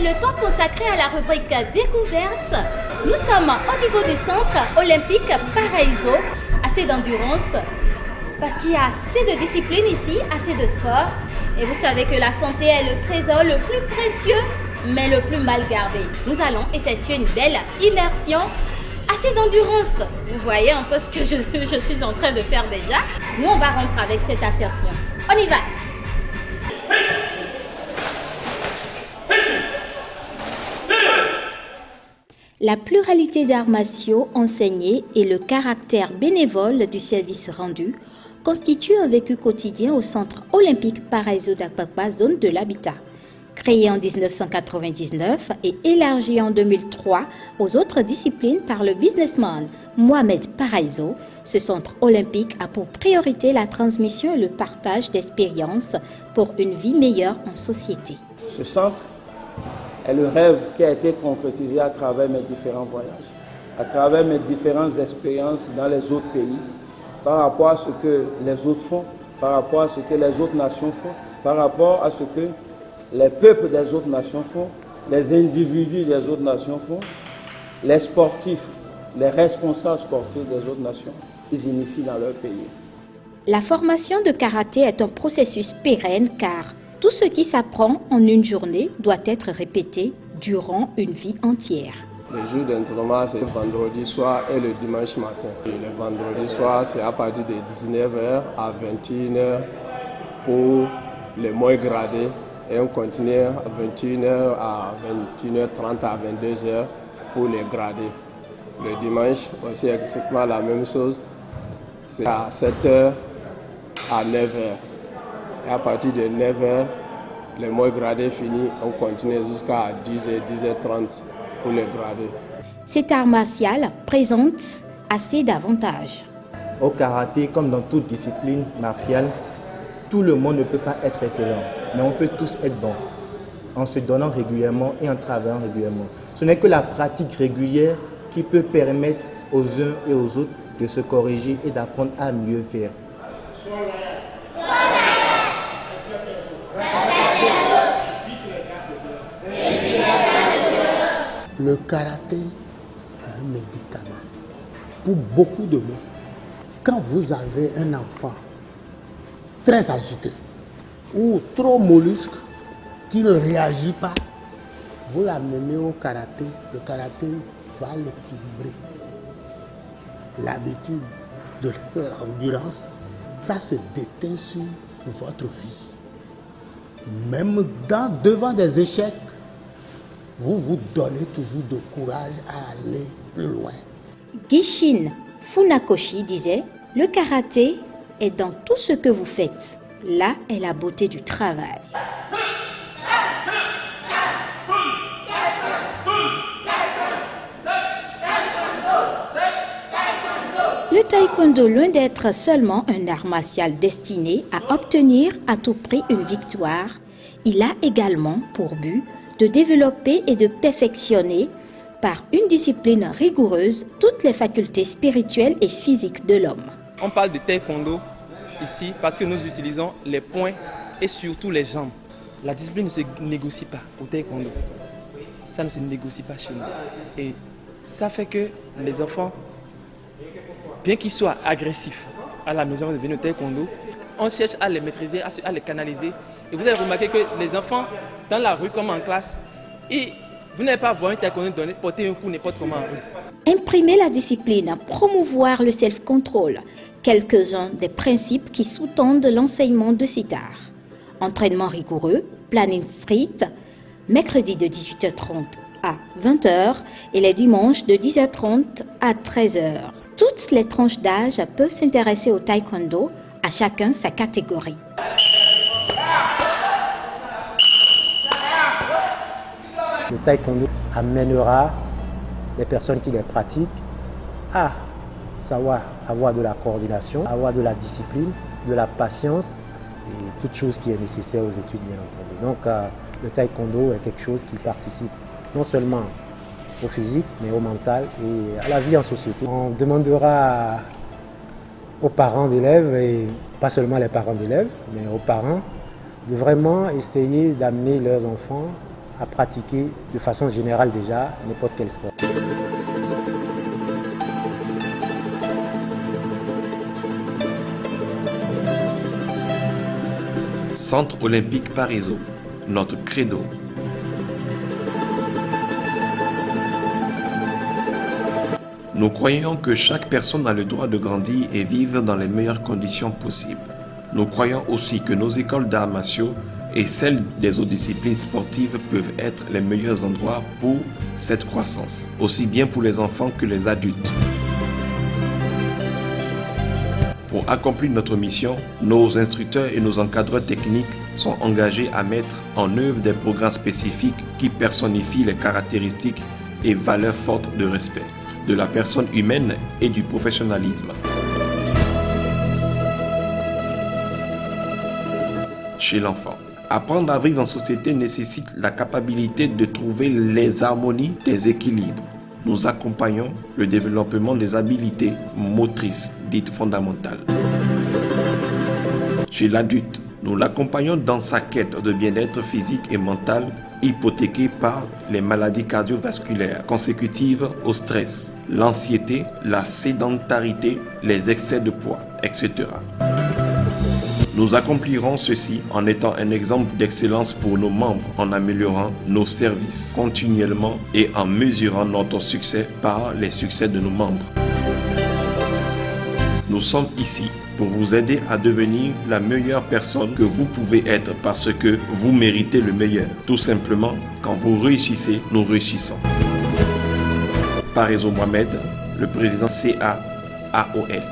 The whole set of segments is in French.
le temps consacré à la rubrique découverte. Nous sommes au niveau du centre olympique Paraíso, assez d'endurance, parce qu'il y a assez de disciplines ici, assez de sport. Et vous savez que la santé est le trésor le plus précieux, mais le plus mal gardé. Nous allons effectuer une belle immersion, assez d'endurance. Vous voyez un peu ce que je suis en train de faire déjà. Nous, on va rompre avec cette assertion. On y va! La pluralité d'arts martiaux enseignés et le caractère bénévole du service rendu constituent un vécu quotidien au Centre olympique Paraíso d'Apakpa, zone de l'habitat. Créé en 1999 et élargi en 2003 aux autres disciplines par le businessman Mohamed Paraíso, ce centre olympique a pour priorité la transmission et le partage d'expériences pour une vie meilleure en société. Ce centre est le rêve qui a été concrétisé à travers mes différents voyages, à travers mes différentes expériences dans les autres pays, par rapport à ce que les autres font, par rapport à ce que les autres nations font, par rapport à ce que les peuples des autres nations font, les individus des autres nations font, les sportifs, les responsables sportifs des autres nations, ils initient dans leur pays. La formation de karaté est un processus pérenne car tout ce qui s'apprend en une journée doit être répété durant une vie entière. Le jour d'entraînement, c'est le vendredi soir et le dimanche matin. Et le vendredi soir, c'est à partir de 19h à 21h pour les moins gradés. Et on continue à 21h à 21h30 à 22h pour les gradés. Le dimanche, aussi exactement la même chose. C'est à 7h à 9h. Et à partir de 9h, les moins gradés finis, on continue jusqu'à 10h, 10h30 pour les gradés. Cet art martial présente assez d'avantages. Au karaté, comme dans toute discipline martiale, tout le monde ne peut pas être excellent, mais on peut tous être bons, en se donnant régulièrement et en travaillant régulièrement. Ce n'est que la pratique régulière qui peut permettre aux uns et aux autres de se corriger et d'apprendre à mieux faire. Le karaté est un médicament pour beaucoup de monde. Quand vous avez un enfant très agité ou trop mollusque qui ne réagit pas, vous l'amenez au karaté, le karaté va l'équilibrer. L'habitude de l'endurance, ça se déteint sur votre vie. Même devant des échecs, vous vous donnez toujours de courage à aller plus loin. Gishin Funakoshi disait « Le karaté est dans tout ce que vous faites. Là est la beauté du travail. » Le taekwondo, loin d'être seulement un art martial destiné à obtenir à tout prix une victoire, il a également pour but de développer et de perfectionner par une discipline rigoureuse toutes les facultés spirituelles et physiques de l'homme. On parle de taekwondo ici parce que nous utilisons les poings et surtout les jambes. La discipline ne se négocie pas au taekwondo. Ça ne se négocie pas chez nous. Et ça fait que les enfants, bien qu'ils soient agressifs à la maison de venir au taekwondo, on cherche à les maîtriser, à les canaliser. Et vous avez remarqué que les enfants, dans la rue comme en classe, vous n'allez pas voir un taekwondo porter un coup n'importe comment en rue. Imprimer la discipline, promouvoir le self-control, quelques-uns des principes qui sous-tendent l'enseignement de cet art. Entraînement rigoureux, planning strict, mercredi de 18h30 à 20h et les dimanches de 10h30 à 13h. Toutes les tranches d'âge peuvent s'intéresser au taekwondo, à chacun sa catégorie. Le taekwondo amènera les personnes qui les pratiquent à savoir avoir de la coordination, avoir de la discipline, de la patience et toute chose qui est nécessaire aux études, bien entendu. Donc le taekwondo est quelque chose qui participe non seulement au physique, mais au mental et à la vie en société. On demandera aux parents d'élèves, et pas seulement les parents d'élèves, mais aux parents, de vraiment essayer d'amener leurs enfants à pratiquer de façon générale déjà n'importe quel sport. Centre olympique Parisot, notre credo. Nous croyons que chaque personne a le droit de grandir et vivre dans les meilleures conditions possibles. Nous croyons aussi que nos écoles d'arts martiaux et celles des autres disciplines sportives peuvent être les meilleurs endroits pour cette croissance, aussi bien pour les enfants que les adultes. Pour accomplir notre mission, nos instructeurs et nos encadreurs techniques sont engagés à mettre en œuvre des programmes spécifiques qui personnifient les caractéristiques et valeurs fortes de respect de la personne humaine et du professionnalisme. Chez l'enfant, apprendre à vivre en société nécessite la capacité de trouver les harmonies des équilibres. Nous accompagnons le développement des habiletés motrices dites fondamentales. Chez l'adulte, nous l'accompagnons dans sa quête de bien-être physique et mental hypothéquée par les maladies cardiovasculaires consécutives au stress, l'anxiété, la sédentarité, les excès de poids, etc. Nous accomplirons ceci en étant un exemple d'excellence pour nos membres, en améliorant nos services continuellement et en mesurant notre succès par les succès de nos membres. Nous sommes ici pour vous aider à devenir la meilleure personne que vous pouvez être parce que vous méritez le meilleur. Tout simplement, quand vous réussissez, nous réussissons. Parisot Mohamed, le président CAAOL.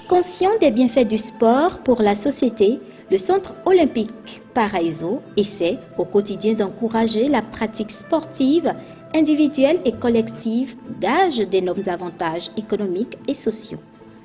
Conscient des bienfaits du sport pour la société, le Centre olympique Paraíso essaie au quotidien d'encourager la pratique sportive individuelle et collective, gage d'énormes avantages économiques et sociaux.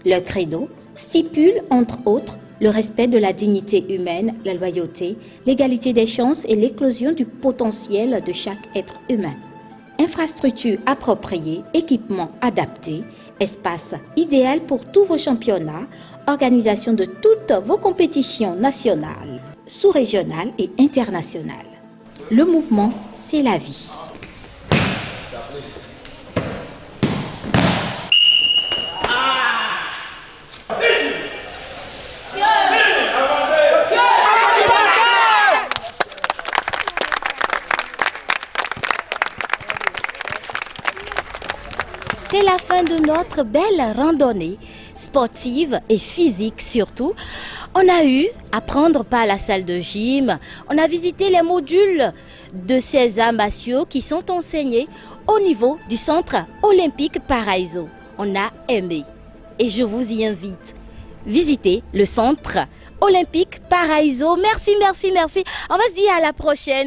Leur credo stipule, entre autres, le respect de la dignité humaine, la loyauté, l'égalité des chances et l'éclosion du potentiel de chaque être humain. Infrastructures appropriées, équipements adaptés, espace idéal pour tous vos championnats, organisation de toutes vos compétitions nationales, sous-régionales et internationales. Le mouvement, c'est la vie. C'est la fin de notre belle randonnée sportive et physique surtout. On a eu à prendre part à la salle de gym. On a visité les modules de ces arts martiaux qui sont enseignés au niveau du Centre olympique Paraíso. On a aimé et je vous y invite. Visitez le Centre olympique Paraíso. Merci, merci, merci. On va se dire à la prochaine.